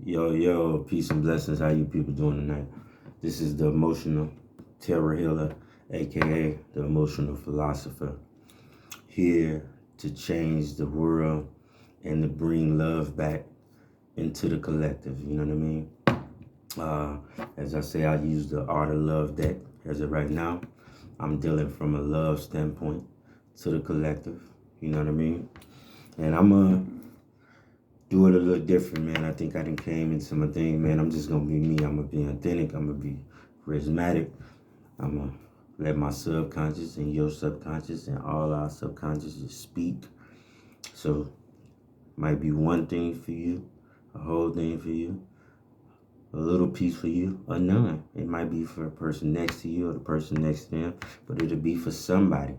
Yo, peace and blessings. How you people doing tonight? This is the emotional terror healer, aka the emotional philosopher, here to change the world and to bring love back into the collective. You know what I mean? As I say, I use the Art of Love deck as of right now. I'm dealing from a love standpoint to the collective. You know what I mean? And I'm do it a little different, man. I think I done came into my thing, man. I'm just gonna be me. I'm gonna be authentic. I'm gonna be charismatic. I'm gonna let my subconscious and your subconscious and all our subconscious just speak. So, might be one thing for you, a whole thing for you, a little piece for you, or none. It might be for a person next to you or the person next to them, but it'll be for somebody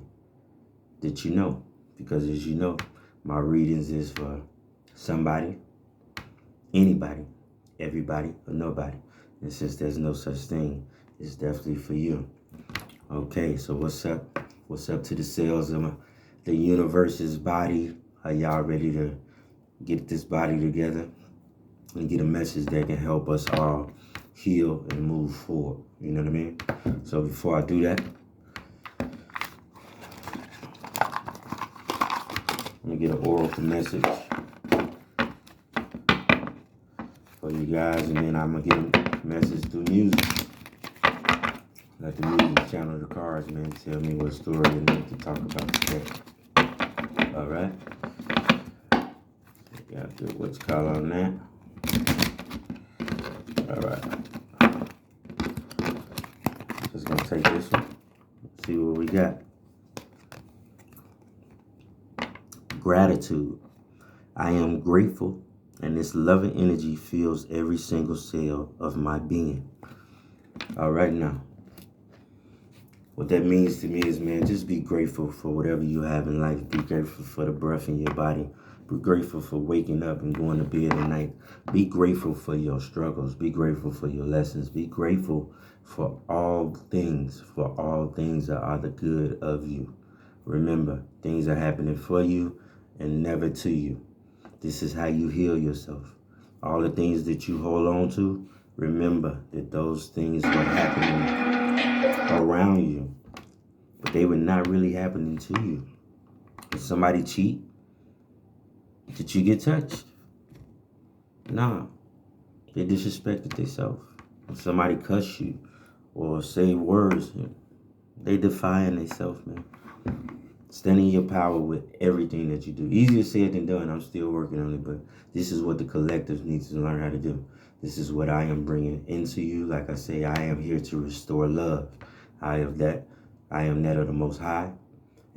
that you know. Because as you know, my readings is for somebody, anybody, everybody, or nobody. And since there's no such thing, it's definitely for you. Okay, so what's up? What's up to the cells of the universe's body? Are y'all ready to get this body together and get a message that can help us all heal and move forward? You know what I mean? So before I do that, let me get an oracle message for you guys, and then I'm gonna get a message through music. Let the music channel the cards, man. Tell me what story you need to talk about today. All right. Got the what's called on that. All right. Just gonna take this one. See what we got. Gratitude. I am grateful, and this loving energy fills every single cell of my being. All right, now. What that means to me is, man, just be grateful for whatever you have in life. Be grateful for the breath in your body. Be grateful for waking up and going to bed at night. Be grateful for your struggles. Be grateful for your lessons. Be grateful for all things that are the good of you. Remember, things are happening for you and never to you. This is how you heal yourself. All the things that you hold on to, remember that those things were happening around you, but they were not really happening to you. Did somebody cheat? Did you get touched? Nah, they disrespected themselves. If somebody cuss you or say words, they defying themselves, man. Stand in your power with everything that you do. Easier said than done. I'm still working on it, but this is what the collective needs to learn how to do. This is what I am bringing into you. Like I say, I am here to restore love. I am that of the Most High.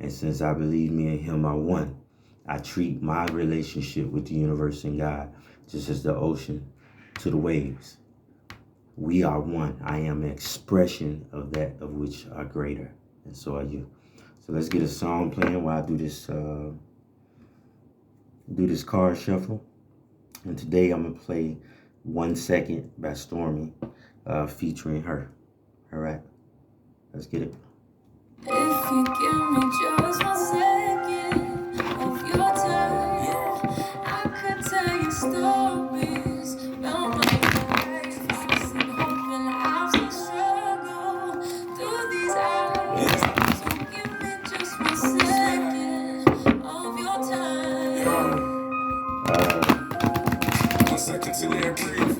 And since I believe me and Him are one, I treat my relationship with the universe and God just as the ocean to the waves. We are one. I am an expression of that of which are greater, and so are you. So let's get a song playing while I do this card shuffle. And today I'm gonna play 1 Second by Stormy, featuring her. All right, let's get it. If you give me just 1 second of your time, I could tell you stories about my life. I've seen hope and I've seen struggle through these eyes. So give me just 1 second of your time. 1 second till they breathe.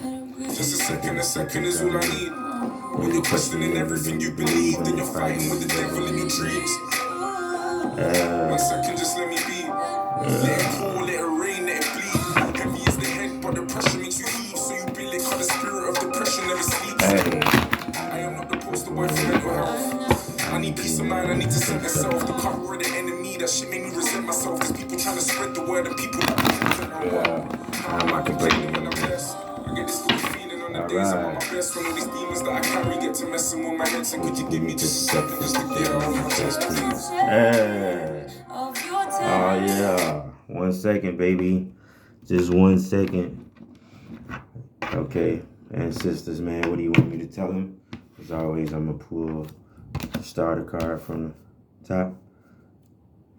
Just a second is all I need. When you're questioning everything you believe, then you're fighting with the devil in your dreams. 1 second, just let me be. Let it pour, let it rain, let it bleed. Heavy is the head, but the pressure makes you heave. So you build it, cause the spirit of depression never sleeps. I am not the poster boy for mental health. I need peace of mind, I need to set myself. The cover of the enemy, that shit made me resent myself. There's people trying to spread the word and people how am I complaining when I'm blessed? I get this good feeling on the days I'm at my best. When all these demons that I carry get to messing with my head. So could you give me just a second just to get it off my chest, please? Oh yeah, 1 second, baby. Just 1 second. Okay, ancestors, man, what do you want me to tell them? As always, I'm gonna pull the starter card from the top.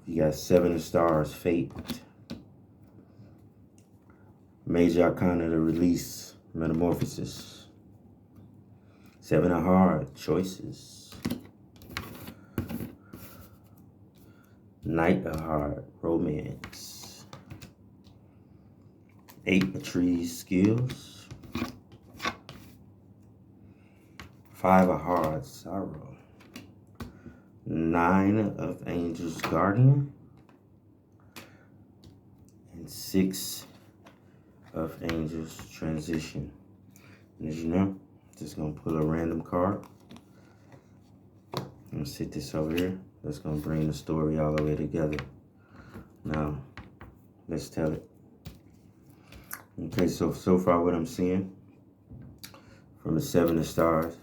You got 7 of stars, fate. Major Arcana, the release Metamorphosis. 7 of Hearts, choices. Knight of Hearts, romance. 8 of Trees, skills. 5 of Hearts, sorrow. 9 of Angels, guardian. And 6 of Angels, transition. And as you know, just gonna pull a random card. I'm gonna sit this over here. That's gonna bring the story all the way together. Now, let's tell it. Okay, so far what I'm seeing from the 7 of stars,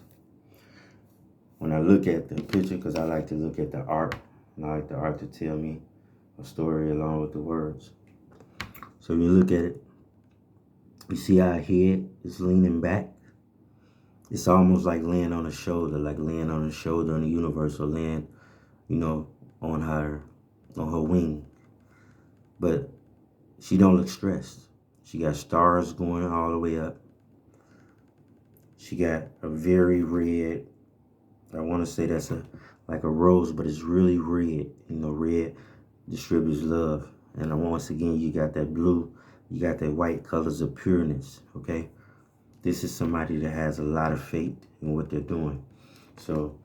when I look at the picture, because I like to look at the art, and I like the art to tell me a story along with the words. So when you look at it, you see how her head is leaning back. It's almost like laying on a shoulder, like laying on a shoulder in the universe, or laying, on her wing. But she don't look stressed. She got stars going all the way up. She got a very red, I want to say that's like a rose, but it's really red. Red distributes love. And once again, you got that blue, you got that white, colors of pureness, okay? This is somebody that has a lot of faith in what they're doing. So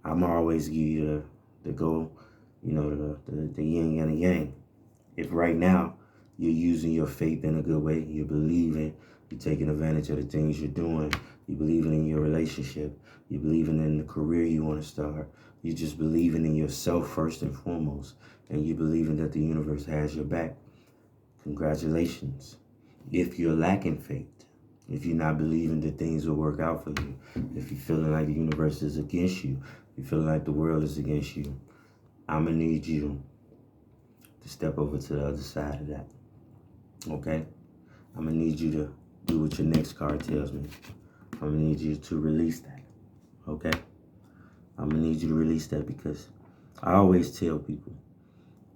I'm always give you the go, the yin and the yang. If right now you're using your faith in a good way, you're believing, you're taking advantage of the things you're doing, you're believing in your relationship, you're believing in the career you want to start, you're just believing in yourself first and foremost, and you're believing that the universe has your back, congratulations. If you're lacking faith, if you're not believing that things will work out for you, if you're feeling like the universe is against you, you're feeling like the world is against you, I'm going to need you to step over to the other side of that, okay? I'm going to need you to do what your next card tells me. I'm going to need you to release that, okay? I'm going to need you to release that, because I always tell people,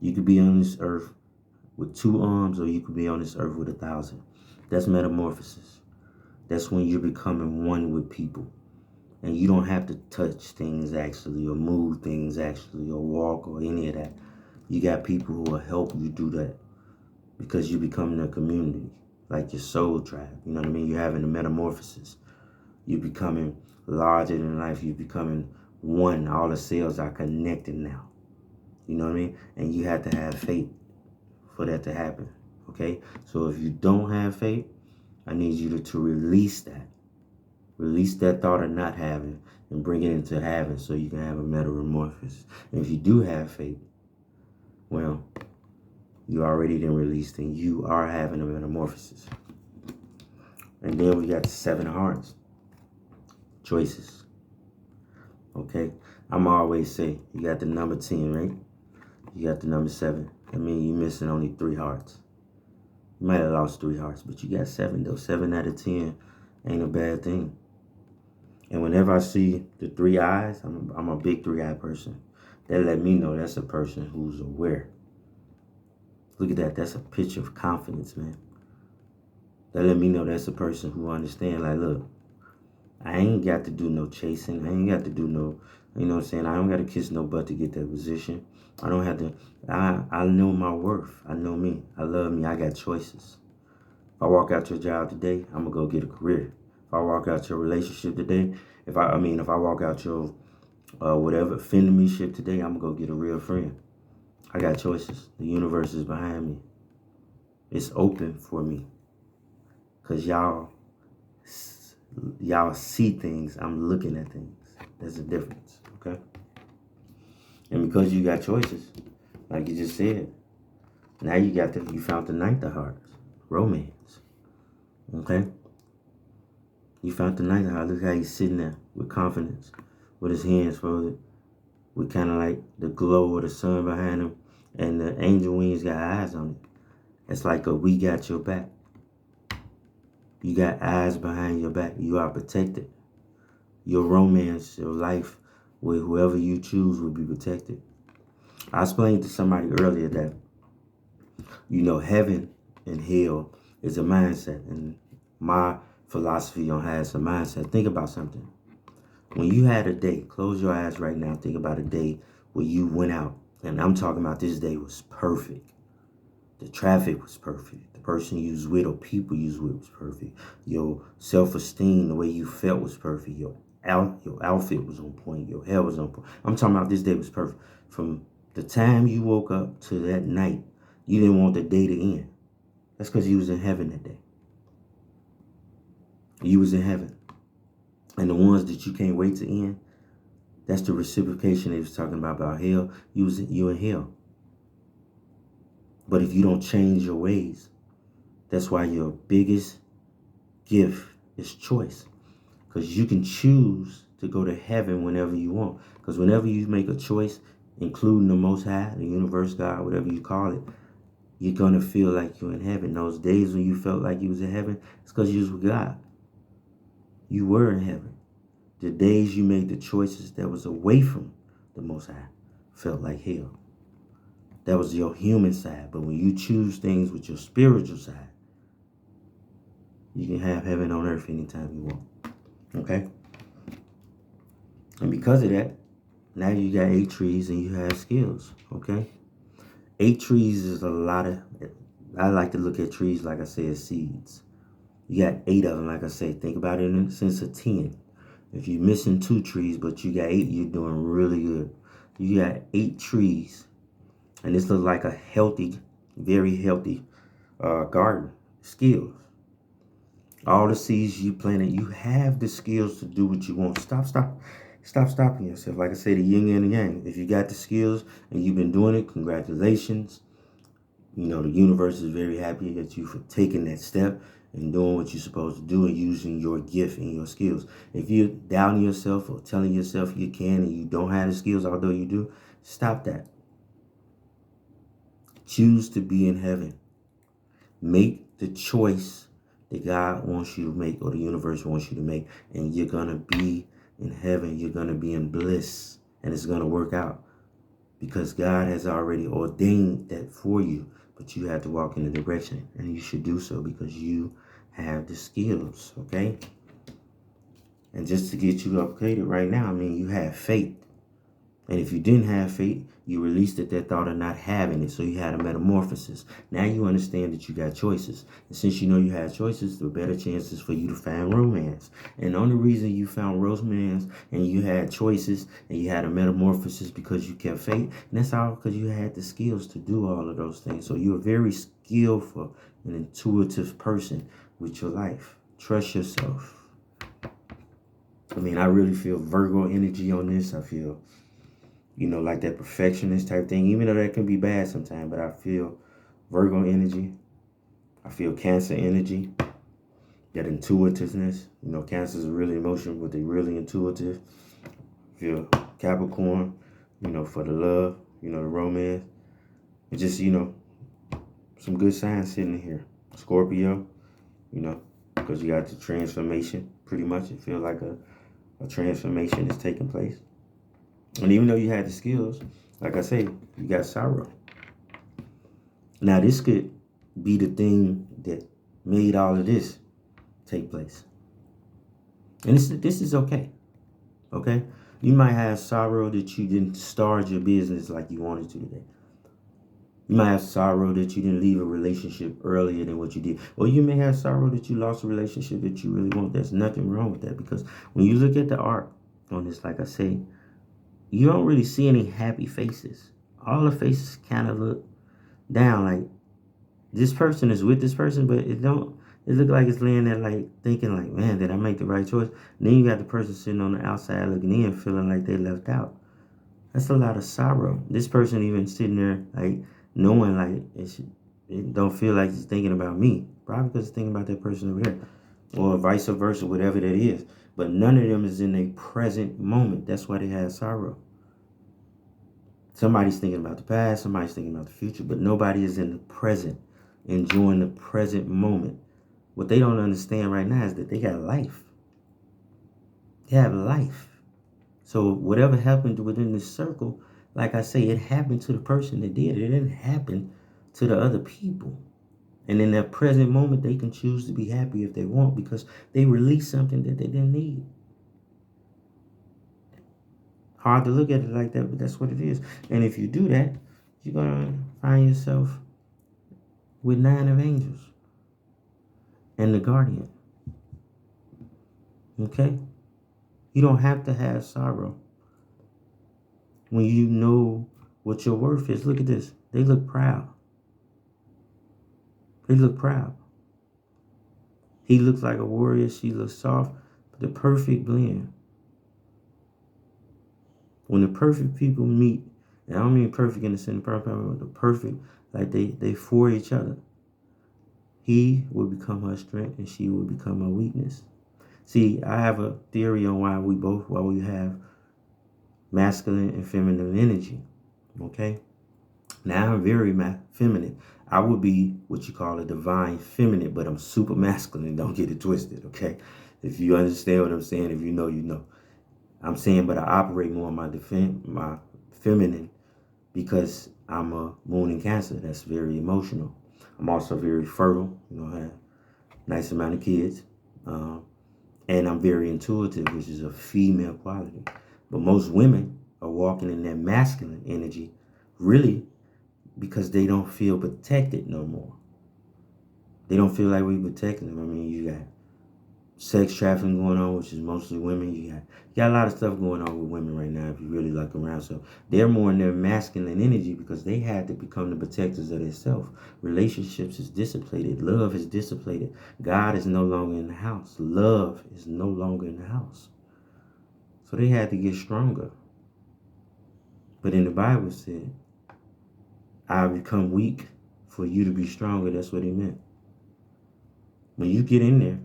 you could be on this earth with 2 arms, or you could be on this earth with 1,000. That's metamorphosis. That's when you're becoming one with people. And you don't have to touch things actually, or move things actually, or walk, or any of that. You got people who will help you do that, because you're becoming a community, like your soul tribe. You know what I mean? You're having a metamorphosis. You're becoming larger than life. You're becoming one. All the cells are connected now. You know what I mean? And you have to have faith for that to happen, okay? So if you don't have faith, I need you to release that. Release that thought of not having and bring it into having, so you can have a metamorphosis. And if you do have faith, well, you already done released, and you are having a metamorphosis. And then we got the 7 of Hearts. Choices. Okay? I'm always say, you got the number 10, right? You got the number 7. I mean, you're missing only 3 hearts. You might have lost 3 hearts, but you got 7, though. 7 out of 10 ain't a bad thing. And whenever I see the 3 eyes, I'm a big 3-eye person. That let me know that's a person who's aware. Look at that. That's a picture of confidence, man. That let me know that's a person who understands, like, look, I ain't got to do no chasing. I ain't got to do no, you know what I'm saying? I don't got to kiss no butt to get that position. I don't have to, I know my worth. I know me. I love me. I got choices. If I walk out your job today, I'm going to go get a career. If I walk out your relationship today, if I walk out your, whatever, offending me shit today, I'm going to go get a real friend. I got choices. The universe is behind me. It's open for me. Because y'all see things. I'm looking at things. There's a difference, okay? And because you got choices, like you just said, now you found the 9th of Hearts, romance, okay? You found the 9th of Hearts. Look how he's sitting there with confidence, with his hands folded, with kind of like the glow of the sun behind him, and the angel wings got eyes on it. It's like we got your back. You got eyes behind your back. You are protected. Your romance, your life with whoever you choose will be protected. I explained to somebody earlier that, heaven and hell is a mindset. And my philosophy on having some mindset. Think about something. When you had a day, close your eyes right now. Think about a day where you went out. And I'm talking about this day was perfect. The traffic was perfect. The person you was with or people you was with was perfect. Your self-esteem, the way you felt was perfect. Your outfit was on point. Your hair was on point. I'm talking about this day was perfect. From the time you woke up to that night, you didn't want the day to end. That's because you was in heaven that day. You was in heaven. And the ones that you can't wait to end, that's the reciprocation they was talking about hell. You in hell. But if you don't change your ways, that's why your biggest gift is choice. Because you can choose to go to heaven whenever you want. Because whenever you make a choice, including the Most High, the universe, God, whatever you call it, you're going to feel like you're in heaven. Those days when you felt like you was in heaven, it's because you was with God. You were in heaven. The days you made the choices that was away from the Most High felt like hell. That was your human side. But when you choose things with your spiritual side, you can have heaven on earth anytime you want. Okay? And because of that, now you got 8 trees and you have skills. Okay? 8 trees is a lot of... I like to look at trees, like I said, as seeds. You got 8 of them, like I said. Think about it in the sense of 10. If you're missing 2 trees, but you got 8, you're doing really good. You got 8 trees. And this looks like a healthy, very healthy garden. Skills. All the seeds you planted, you have the skills to do what you want. Stop stopping yourself. Like I say, the yin and the yang. If you got the skills and you've been doing it, congratulations. You know, the universe is very happy at you for taking that step and doing what you're supposed to do and using your gift and your skills. If you're doubting yourself or telling yourself you can and you don't have the skills, although you do, stop that. Choose to be in heaven. Make the choice that God wants you to make or the universe wants you to make, and you're going to be in heaven. You're going to be in bliss, and it's going to work out because God has already ordained that for you, but you have to walk in the direction, and you should do so because you have the skills, okay? And just to get you updated right now, I mean, you have faith. And if you didn't have faith, you released that thought of not having it. So you had a metamorphosis. Now you understand that you got choices. And since you know you had choices, the better chances for you to find romance. And the only reason you found romance and you had choices and you had a metamorphosis because you kept faith. And that's all because you had the skills to do all of those things. So you're a very skillful and intuitive person with your life. Trust yourself. I mean, I really feel Virgo energy on this. I feel... you know, like that perfectionist type thing, even though that can be bad sometimes, but I feel Virgo energy. I feel Cancer energy, that intuitiveness. You know, Cancer is really emotional, but they're really intuitive. I feel Capricorn, you know, for the love, you know, the romance. It's just, you know, some good signs sitting in here. Scorpio, you know, because you got the transformation, pretty much. It feels like a transformation is taking place. And even though you had the skills, like I say, you got sorrow. Now, this could be the thing that made all of this take place. And this is okay. Okay? You might have sorrow that you didn't start your business like you wanted to today. You might have sorrow that you didn't leave a relationship earlier than what you did. Or you may have sorrow that you lost a relationship that you really want. There's nothing wrong with that, because when you look at the art on this, like I say, you don't really see any happy faces. All the faces kind of look down, like this person is with this person, but it look like it's laying there like thinking like, man, did I make the right choice? And then you got the person sitting on the outside looking in, feeling like they left out. That's a lot of sorrow. This person even sitting there like knowing like it don't feel like it's thinking about me. Probably because it's thinking about that person over there. Or vice versa, whatever that is. But none of them is in a present moment. That's why they have sorrow. Somebody's thinking about the past, somebody's thinking about the future, but nobody is in the present, enjoying the present moment. What they don't understand right now is that they got life. They have life. So whatever happened within this circle, like I say, it happened to the person that did it. It didn't happen to the other people. And in that present moment, they can choose to be happy if they want because they release something that they didn't need. Hard to look at it like that, but that's what it is. And if you do that, you're going to find yourself with 9 of angels and the guardian. Okay? You don't have to have sorrow. When you know what your worth is, look at this. They look proud. They look proud. He looks like a warrior. She looks soft. But the perfect blend. When the perfect people meet, and I don't mean perfect in the sense of perfect, but the perfect, like they for each other. He will become her strength and she will become her weakness. See, I have a theory on why we have masculine and feminine energy. Okay? Now I'm very feminine. I would be what you call a divine feminine, but I'm super masculine. Don't get it twisted, okay? If you understand what I'm saying, if you know, you know. I'm saying, but I operate more on my feminine because I'm a moon in Cancer. That's very emotional. I'm also very fertile. You know, I have a nice amount of kids. And I'm very intuitive, which is a female quality. But most women are walking in that masculine energy really because they don't feel protected no more. They don't feel like we protecting them. I mean, you got sex trafficking going on, which is mostly women. You got a lot of stuff going on with women right now if you really look around. So they're more in their masculine energy because they had to become the protectors of themselves. Relationships is dissipated. Love is dissipated. God is no longer in the house. Love is no longer in the house. So they had to get stronger. But in the Bible said, I become weak for you to be stronger. That's what he meant. When you get in there,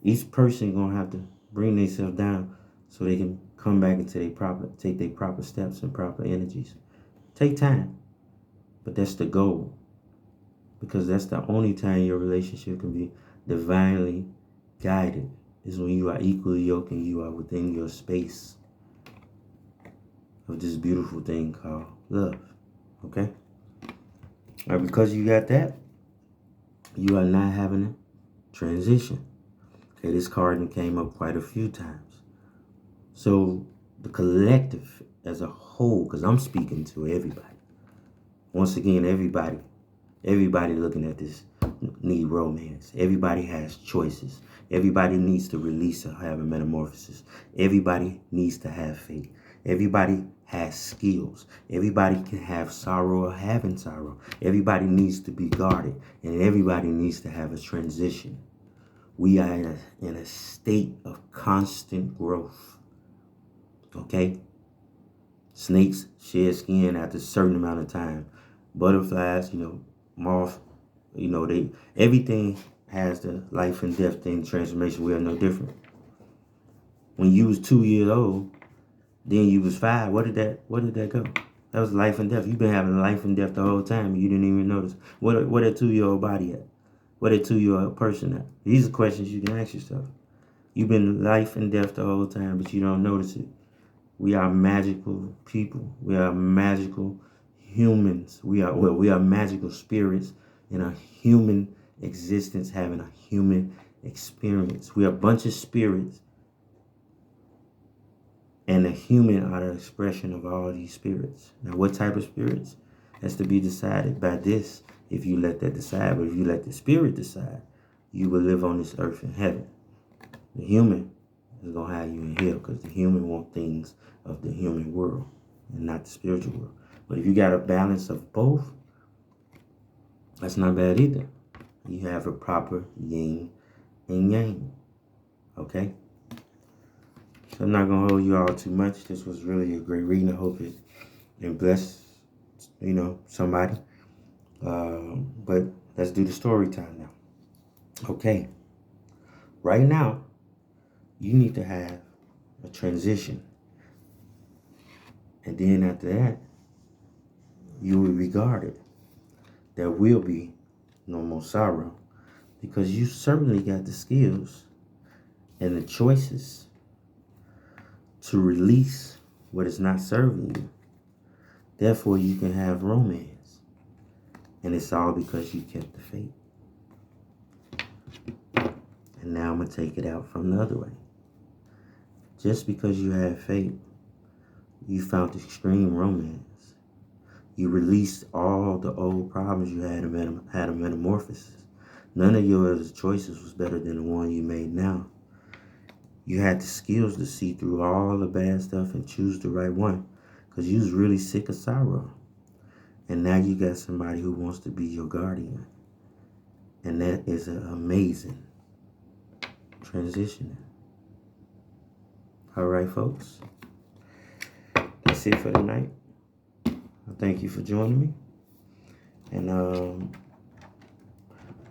each person gonna have to bring themselves down so they can come back into take their proper steps and proper energies. Take time, but that's the goal, because that's the only time your relationship can be divinely guided is when you are equally yoked and you are within your space of this beautiful thing called love. Okay? Now, because you got that, you are not having a transition. Okay, this card came up quite a few times. So the collective as a whole, because I'm speaking to everybody. Once again, everybody looking at this need romance. Everybody has choices. Everybody needs to release or have a metamorphosis. Everybody needs to have faith. Everybody has skills. Everybody can have sorrow or having sorrow. Everybody needs to be guarded. And everybody needs to have a transition. We are in a state of constant growth. Okay? Snakes shed skin after a certain amount of time. Butterflies, moth, everything has the life and death thing, transformation. We are no different. When you was 2 years old, then you was 5. Where did that go? That was life and death. You've been having life and death the whole time and you didn't even notice. Where that 2-year-old body at? Where that 2-year-old person at? These are questions you can ask yourself. You've been life and death the whole time, but you don't notice it. We are magical people. We are magical humans. We are magical spirits in a human existence, having a human experience. We are a bunch of spirits, and the human are the expression of all these spirits. Now, what type of spirits? Has to be decided by this, if you let that decide. But if you let the spirit decide, you will live on this earth in heaven. The human is going to have you in hell because the human wants things of the human world and not the spiritual world. But if you got a balance of both, that's not bad either. You have a proper yin and yang. Okay? So I'm not going to hold you all too much. This was really a great reading. I hope it bless, somebody. But let's do the story time now. Okay. Right now, you need to have a transition. And then after that, you will be guarded. There will be no more sorrow because you certainly got the skills and the choices to release what is not serving you. Therefore, you can have romance. And it's all because you kept the faith. And now I'm going to take it out from the other way. Just because you had faith, you found extreme romance. You released all the old problems you had a metamorphosis. None of your other choices was better than the one you made now. You had the skills to see through all the bad stuff and choose the right one, because you was really sick of sorrow. And now you got somebody who wants to be your guardian. And that is an amazing transition. All right, folks. That's it for tonight. I thank you for joining me. And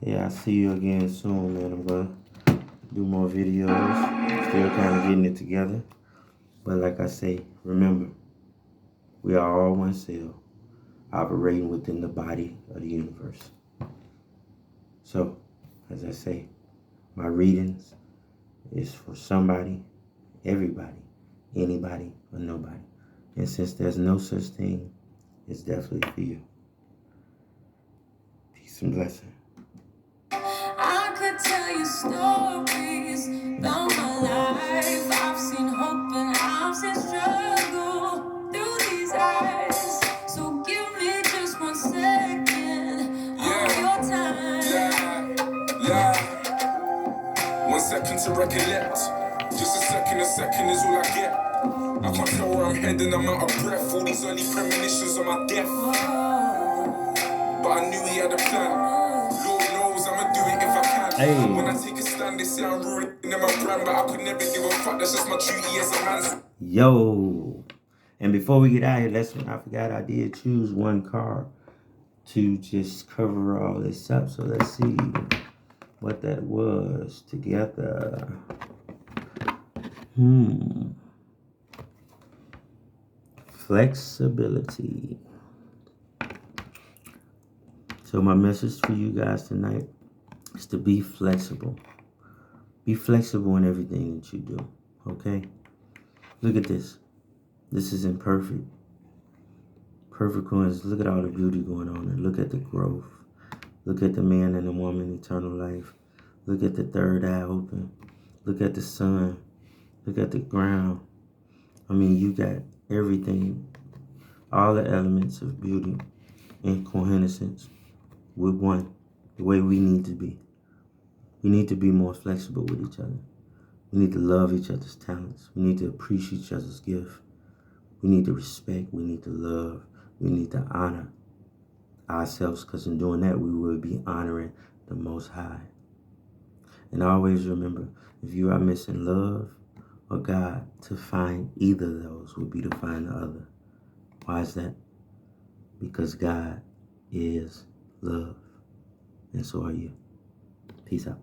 yeah, I'll see you again soon, man. I'm gonna do more videos. Still kind of getting it together. But like I say, remember, we are all one cell operating within the body of the universe. So, as I say, my readings is for somebody, everybody, anybody, or nobody. And since there's no such thing, it's definitely for you. Peace and blessing. I could tell you stories about my life. I've seen hope and I've seen struggle through these eyes. So give me just 1 second of your time. Yeah. 1 second to recollect. Just a second is all I get. I can't tell where I'm heading, I'm out of breath. All these early premonitions of my death. But I knew he had a plan. Lord knows I'ma do it if I can. Hey. When I take a stand, they say I'm ruining my brand, but I could never give a fuck. That's just my duty as a man. Yo. And before we get out of here, I forgot I did choose one card to just cover all this up. So let's see what that was together. Flexibility. So my message for you guys tonight is to be flexible. Be flexible in everything that you do, okay? Look at this. This is imperfect. Perfect coincidence. Look at all the beauty going on there. Look at the growth. Look at the man and the woman, eternal life. Look at the third eye open. Look at the sun. Look at the ground. I mean, you got everything, all the elements of beauty and coherence with one, the way we need to be. We need to be more flexible with each other. We need to love each other's talents. We need to appreciate each other's gift. We need to respect. We need to love. We need to honor ourselves, because in doing that, we will be honoring the Most High. And always remember, if you are missing love or God, to find either of those would be to find the other. Why is that? Because God is love, and so are you. Peace out.